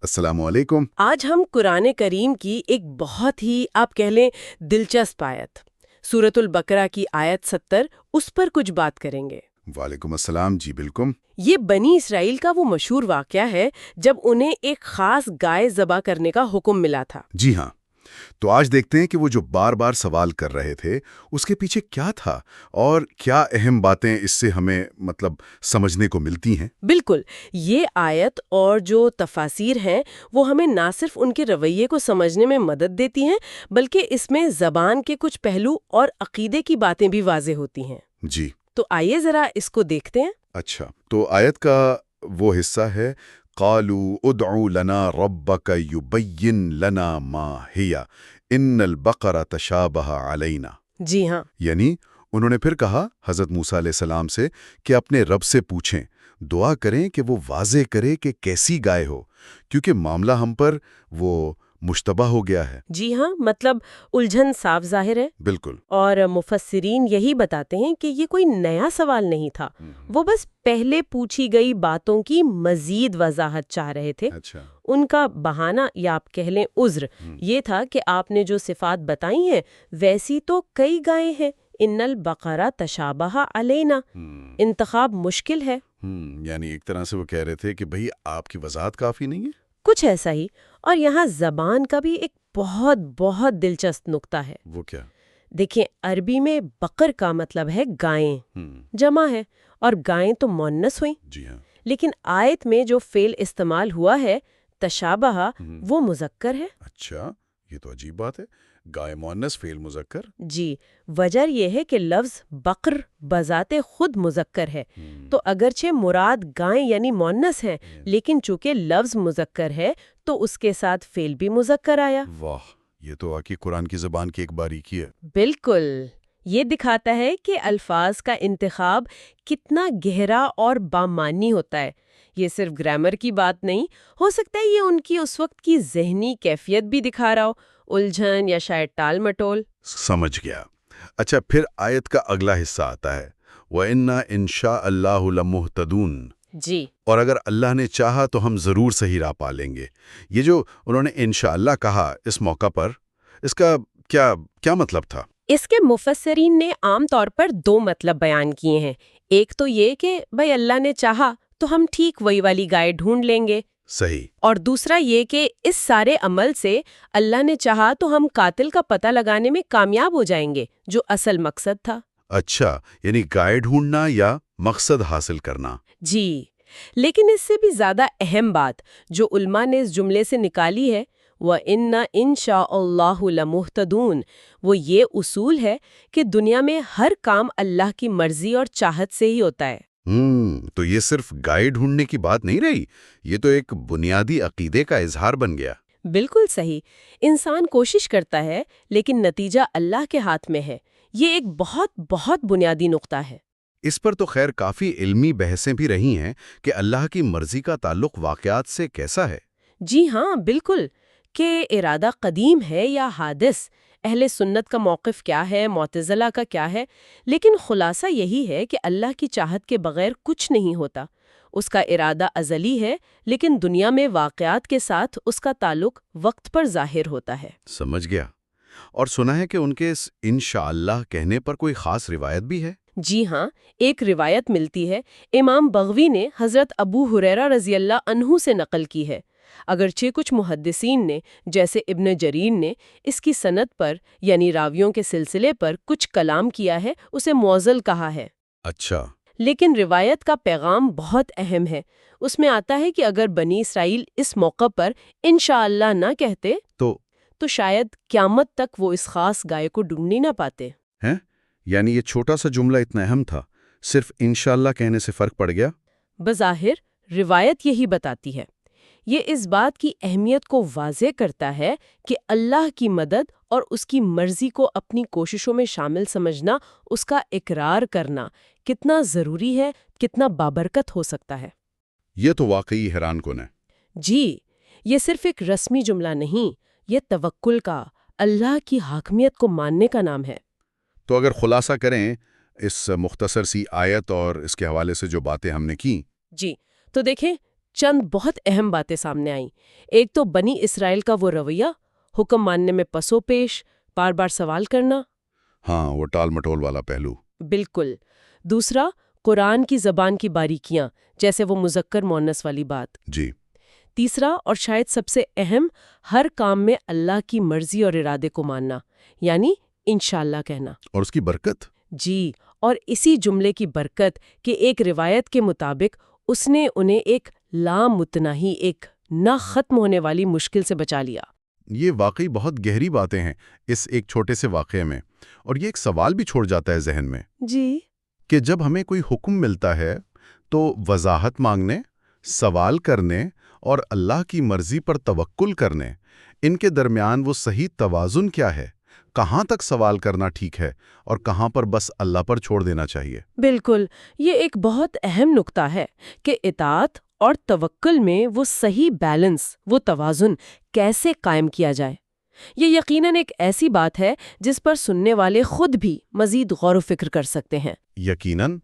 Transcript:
السلام علیکم۔ آج ہم قرآن کریم کی ایک بہت ہی آپ کہہ لیں دلچسپ آیت سورۃ البقرہ کی آیت 70 اس پر کچھ بات کریں گے۔ وعلیکم السلام، جی بالکل۔ یہ بنی اسرائیل کا وہ مشہور واقعہ ہے جب انہیں ایک خاص گائے ذبح کرنے کا حکم ملا تھا۔ جی ہاں، تو آج دیکھتے ہیں کہ وہ جو بار بار سوال کر رہے تھے اس کے پیچھے کیا تھا اور کیا اہم باتیں اس سے ہمیں سمجھنے کو ملتی ہیں۔ بالکل، یہ آیت اور جو تفاسیر ہیں وہ ہمیں نہ صرف ان کے رویے کو سمجھنے میں مدد دیتی ہیں بلکہ اس میں زبان کے کچھ پہلو اور عقیدے کی باتیں بھی واضح ہوتی ہیں۔ جی، تو آئیے ذرا اس کو دیکھتے ہیں۔ اچھا، تو آیت کا وہ حصہ ہے قالوا ادع لنا ربک یبین لنا ما ہی ان البقرہ تشابہ علینا۔ جی ہاں، یعنی انہوں نے پھر کہا حضرت موسیٰ علیہ السلام سے کہ اپنے رب سے پوچھیں، دعا کریں کہ وہ واضح کرے کہ کیسی گائے ہو، کیونکہ معاملہ ہم پر وہ مشتبہ ہو گیا ہے۔ جی ہاں، مطلب الجھن صاف ظاہر ہے۔ بالکل۔ اور مفسرین یہی بتاتے ہیں کہ یہ کوئی نیا سوال نہیں تھا، وہ بس پہلے پوچھی گئی باتوں کی مزید وضاحت چاہ رہے تھے۔ اچھا، ان کا بہانہ یا آپ کہہ لیں عذر یہ تھا کہ آپ نے جو صفات بتائی ہیں ویسی تو کئی گائیں ہیں، ان البقرہ تشابہ علینا، انتخاب مشکل ہے۔ یعنی ایک طرح سے وہ کہہ رہے تھے کہ بھئی آپ کی وضاحت کافی نہیں ہے۔ کچھ ایسا ہی۔ اور یہاں زبان کا بھی ایک بہت بہت دلچسپ نقطہ ہے۔ وہ کیا؟ دیکھیں، عربی میں بقر کا مطلب ہے گائیں، جمع ہے، اور گائیں تو مؤنث ہوئیں۔ جی ہاں۔ لیکن آیت میں جو فعل استعمال ہوا ہے تشابہ، وہ مذکر ہے۔ اچھا، یہ تو عجیب بات ہے، گائے مؤنث فعل مذکر۔ جی، وجہ یہ ہے کہ لفظ بقر بذات خود مذکر ہے، تو اگرچہ مراد گائیں یعنی مؤنث ہیں، لیکن چونکہ لفظ مذکر ہے تو اس کے ساتھ فعل بھی مذکر آیا۔ واہ، یہ تو واقعی قرآن کی زبان کی ایک باریکی ہے۔ بالکل، یہ دکھاتا ہے کہ الفاظ کا انتخاب کتنا گہرا اور بامعنی ہوتا ہے۔ یہ صرف گرامر کی بات نہیں، ہو سکتا ہے یہ ان کی اس وقت کی ذہنی کیفیت بھی دکھا رہا ہو، الجھن یا شاید ٹال مٹول۔ سمجھ گیا۔ اچھا، پھر آیت کا اگلا حصہ آتا ہے وَإِنَّا إِن شَاءَ اللَّهُ لَمُهْتَدُونَ۔ جی، اور اگر اللہ نے چاہا تو ہم ضرور صحیح راہ پا لیں گے۔ یہ جو انہوں نے انشاءاللہ کہا اس موقع پر، اس کا کیا مطلب تھا؟ اس کے مفسرین نے عام طور پر دو مطلب بیان کیے ہیں۔ ایک تو یہ کہ بھئی اللہ نے چاہا تو ہم ٹھیک وہی والی گائے ڈھونڈ لیں گے، صحیح۔ اور دوسرا یہ کہ اس سارے عمل سے اللہ نے چاہا تو ہم قاتل کا پتہ لگانے میں کامیاب ہو جائیں گے، جو اصل مقصد تھا۔ اچھا، یعنی گائے ڈھونڈنا یا مقصد حاصل کرنا۔ جی، لیکن اس سے بھی زیادہ اہم بات جو علماء نے اس جملے سے نکالی ہے وَإِنَّا إِن شَاءَ اللَّهُ لَمُهْتَدُونَ، وہ یہ اصول ہے کہ دنیا میں ہر کام اللہ کی مرضی اور چاہت سے ہی ہوتا ہے۔ تو یہ صرف گائے ڈھونڈنے کی بات نہیں رہی، یہ تو ایک بنیادی عقیدے کا اظہار بن گیا۔ بالکل صحیح، انسان کوشش کرتا ہے لیکن نتیجہ اللہ کے ہاتھ میں ہے، یہ ایک بہت بہت بنیادی نقطہ ہے۔ اس پر تو خیر کافی علمی بحثیں بھی رہی ہیں کہ اللہ کی مرضی کا تعلق واقعات سے کیسا ہے۔ جی ہاں، بالکل، کہ ارادہ قدیم ہے یا حادث، اہل سنت کا موقف کیا ہے، معتزلہ کا کیا ہے، لیکن خلاصہ یہی ہے کہ اللہ کی چاہت کے بغیر کچھ نہیں ہوتا۔ اس کا ارادہ ازلی ہے، لیکن دنیا میں واقعات کے ساتھ اس کا تعلق وقت پر ظاہر ہوتا ہے۔ سمجھ گیا۔ اور سنا ہے کہ ان کے اس انشاءاللہ کہنے پر کوئی خاص روایت بھی ہے؟ جی ہاں، ایک روایت ملتی ہے، امام بغوی نے حضرت ابو ہریرہ رضی اللہ عنہ سے نقل کی ہے۔ اگرچہ کچھ محدثین نے جیسے ابن جریر نے اس کی سند پر یعنی راویوں کے سلسلے پر کچھ کلام کیا ہے، اسے معضل کہا ہے۔ اچھا۔ لیکن روایت کا پیغام بہت اہم ہے۔ اس میں آتا ہے کہ اگر بنی اسرائیل اس موقع پر انشاءاللہ نہ کہتے تو شاید قیامت تک وہ اس خاص گائے کو ڈھونڈ نہ پاتے۔ ہیں؟ یعنی یہ چھوٹا سا جملہ اتنا اہم تھا، صرف انشاءاللہ کہنے سے فرق پڑ گیا؟ بظاہر روایت یہی بتاتی ہے۔ یہ اس بات کی اہمیت کو واضح کرتا ہے کہ اللہ کی مدد اور اس کی مرضی کو اپنی کوششوں میں شامل سمجھنا، اس کا اقرار کرنا کتنا ضروری ہے، کتنا بابرکت ہو سکتا ہے۔ یہ تو واقعی حیران کن ہے۔ جی، یہ صرف ایک رسمی جملہ نہیں، یہ توکل کا، اللہ کی حاکمیت کو ماننے کا نام ہے۔ تو اگر خلاصہ کریں اس مختصر سی آیت اور اس کے حوالے سے جو باتیں ہم نے کی۔ جی، تو دیکھیں، چند بہت اہم باتیں سامنے آئیں۔ ایک تو بنی اسرائیل کا وہ رویہ، حکم ماننے میں پسو پیش، بار بار سوال کرنا۔ ہاں، وہ ٹال مٹول والا پہلو۔ بالکل۔ دوسرا، قرآن کی زبان کی باریکیاں، جیسے وہ مذکر مؤنث والی بات۔ جی۔ تیسرا اور شاید سب سے اہم، ہر کام میں اللہ کی مرضی اور ارادے کو ماننا، یعنی انشاءاللہ کہنا۔ اور اس کی برکت؟ جی، اور اسی جملے کی برکت کہ ایک روایت کے مطابق اس نے انہیں ایک لامتناہی، ایک نہ ختم ہونے والی مشکل سے بچا لیا۔ یہ واقعی بہت گہری باتیں ہیں اس ایک چھوٹے سے واقعے میں، اور یہ ایک سوال بھی چھوڑ جاتا ہے ذہن میں جی، کہ جب ہمیں کوئی حکم ملتا ہے تو وضاحت مانگنے، سوال کرنے اور اللہ کی مرضی پر توکل کرنے، ان کے درمیان وہ صحیح توازن کیا ہے؟ کہاں تک سوال کرنا ٹھیک ہے اور کہاں پر بس اللہ پر چھوڑ دینا چاہیے؟ بالکل، یہ ایک بہت اہم نقطہ ہے کہ اطاعت اور توکل میں وہ صحیح بیلنس، وہ توازن کیسے قائم کیا جائے۔ یہ یقیناً ایک ایسی بات ہے جس پر سننے والے خود بھی مزید غور و فکر کر سکتے ہیں۔ یقیناً،